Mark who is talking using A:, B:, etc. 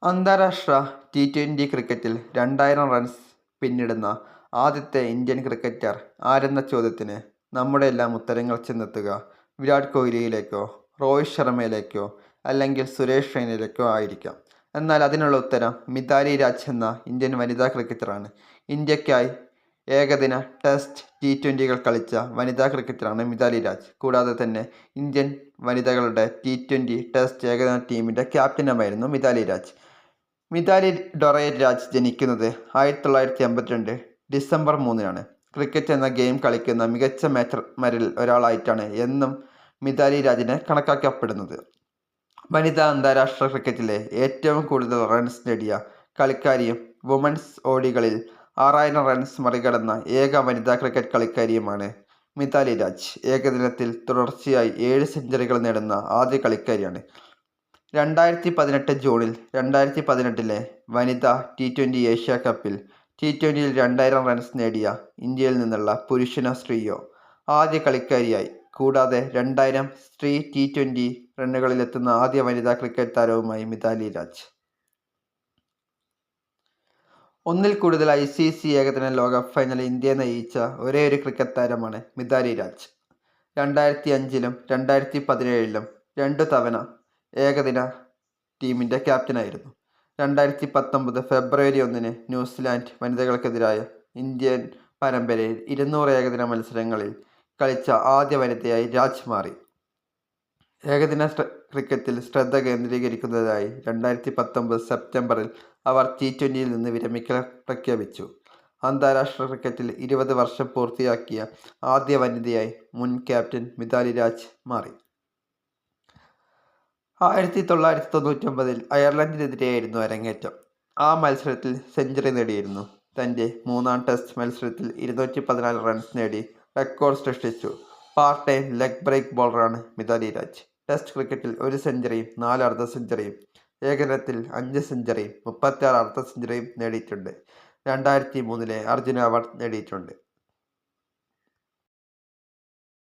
A: അന്താരാഷ്ട്ര T20 ക്രിക്കറ്റിൽ 2000 runs പിന്നിടുന്ന ആദ്യത്തെ ഇന്ത്യൻ ക്രിക്കറ്റർ ആരെന്ന ചോദ്യത്തിന് നമ്മുടെയെല്ലാം ഉത്തരങ്ങൾ ചെന്നെത്തുക വിരാട് കോഹ്ലിയിലേക്കോ, രോഹിത് ശർമ്മയിലേക്കോ അല്ലെങ്കിൽ സുരേഷ് റെയ്നയിലേക്കോ ആയിരിക്കാം. എന്നാൽ അതിനുള്ള ഉത്തരം മിതാലി രാജ് എന്ന ഇന്ത്യൻ വനിതാ ക്രിക്കറ്ററാണ്. ഇന്ത്യക്കായി ഏകദിന, ടെസ്റ്റ്, T20കൾ കളിച്ച വനിതാ ക്രിക്കറ്ററാണ് മിതാലി രാജ്. കൂടാതെ തന്നെ ഇന്ത്യൻ വനിതകളുടെ T20, ടെസ്റ്റ്, ഏകദിന ടീമിൻ്റെ ക്യാപ്റ്റനുമായിരുന്നു മിതാലി രാജ്. മിതാലി ഡൊറൈ രാജ് ജനിക്കുന്നത് 1982 ഡിസംബർ 3-നാണ്. ക്രിക്കറ്റ് എന്ന ഗെയിം കളിക്കുന്ന മികച്ച ബാറ്റ്സ്മാരിൽ ഒരാളായിട്ടാണ് എന്നും മിതാലി രാജിനെ കണക്കാക്കപ്പെടുന്നത്. വനിതാ അന്താരാഷ്ട്ര ക്രിക്കറ്റിലെ ഏറ്റവും കൂടുതൽ റൺസ് നേടിയ കളിക്കാരിയും വുമൺസ് ഓഡികളിൽ 6000 റൺസ് മറികടന്ന ഏക വനിതാ ക്രിക്കറ്റ് കളിക്കാരിയുമാണ് മിതാലി രാജ്. ഏകദിനത്തിൽ തുടർച്ചയായി 7 സെഞ്ചുറികൾ നേടുന്ന ആദ്യ കളിക്കാരിയാണ്. 2018 ജൂണിൽ 2018-ലെ വനിതാ T20 ഏഷ്യ കപ്പിൽ T20യിൽ 2000 റൺസ് നേടിയ ഇന്ത്യയിൽ നിന്നുള്ള പുരുഷനോ സ്ത്രീയോ ആദ്യ കളിക്കാരിയായി. കൂടാതെ 2000 സ്ത്രീ T20 റണ്ണുകളിലെത്തുന്ന ആദ്യ വനിതാ ക്രിക്കറ്റ് താരവുമായി മിതാലി രാജ്. ഒന്നിൽ കൂടുതൽ ICC ഏകദിന ലോകകപ്പ് ഫൈനലിൽ ഇന്ത്യയെ നയിച്ച ഒരേയൊരു ക്രിക്കറ്റ് താരമാണ് മിതാലി രാജ്. 2005-ലും 2017-ലും 2 തവണ ഏകദിന ടീമിൻ്റെ ക്യാപ്റ്റനായിരുന്നു. 2019 ഫെബ്രുവരി 1-ന് ന്യൂസിലാൻഡ് വനിതകൾക്കെതിരായ ഇന്ത്യൻ പരമ്പരയിൽ 200 ഏകദിന മത്സരങ്ങളിൽ കളിച്ച ആദ്യ വനിതയായി രാജ് മാറി. ഏകദിന ക്രിക്കറ്റിൽ ശ്രദ്ധ കേന്ദ്രീകരിക്കുന്നതിനായി 2019 സെപ്റ്റംബറിൽ അവർ T20യിൽ നിന്ന് വിരമിക്കൽ പ്രഖ്യാപിച്ചു. അന്താരാഷ്ട്ര ക്രിക്കറ്റിൽ 20 വർഷം പൂർത്തിയാക്കിയ ആദ്യ വനിതയായി മുൻ ക്യാപ്റ്റൻ മിതാലി രാജ് മാറി. 1999-ൽ അയർലൻഡിനെതിരെയായിരുന്നു അരങ്ങേറ്റം. ആ മത്സരത്തിൽ സെഞ്ചുറി നേടിയിരുന്നു. തൻ്റെ 3-ാം ടെസ്റ്റ് മത്സരത്തിൽ 214 റൺസ് നേടി റെക്കോർഡ് സൃഷ്ടിച്ചു. പാർട്ട് ടൈം ലെഗ് ബ്രേക്ക് ബൗളറാണ് മിതാലി രാജ്. ടെസ്റ്റ് ക്രിക്കറ്റിൽ 1 സെഞ്ചുറിയും 4 അർദ്ധ സെഞ്ചുറിയും, ഏകദിനത്തിൽ 5 സെഞ്ചുറിയും 36 അർദ്ധ സെഞ്ചുറിയും നേടിയിട്ടുണ്ട്. 2003-ലെ അർജുന അവാർഡ് നേടിയിട്ടുണ്ട്.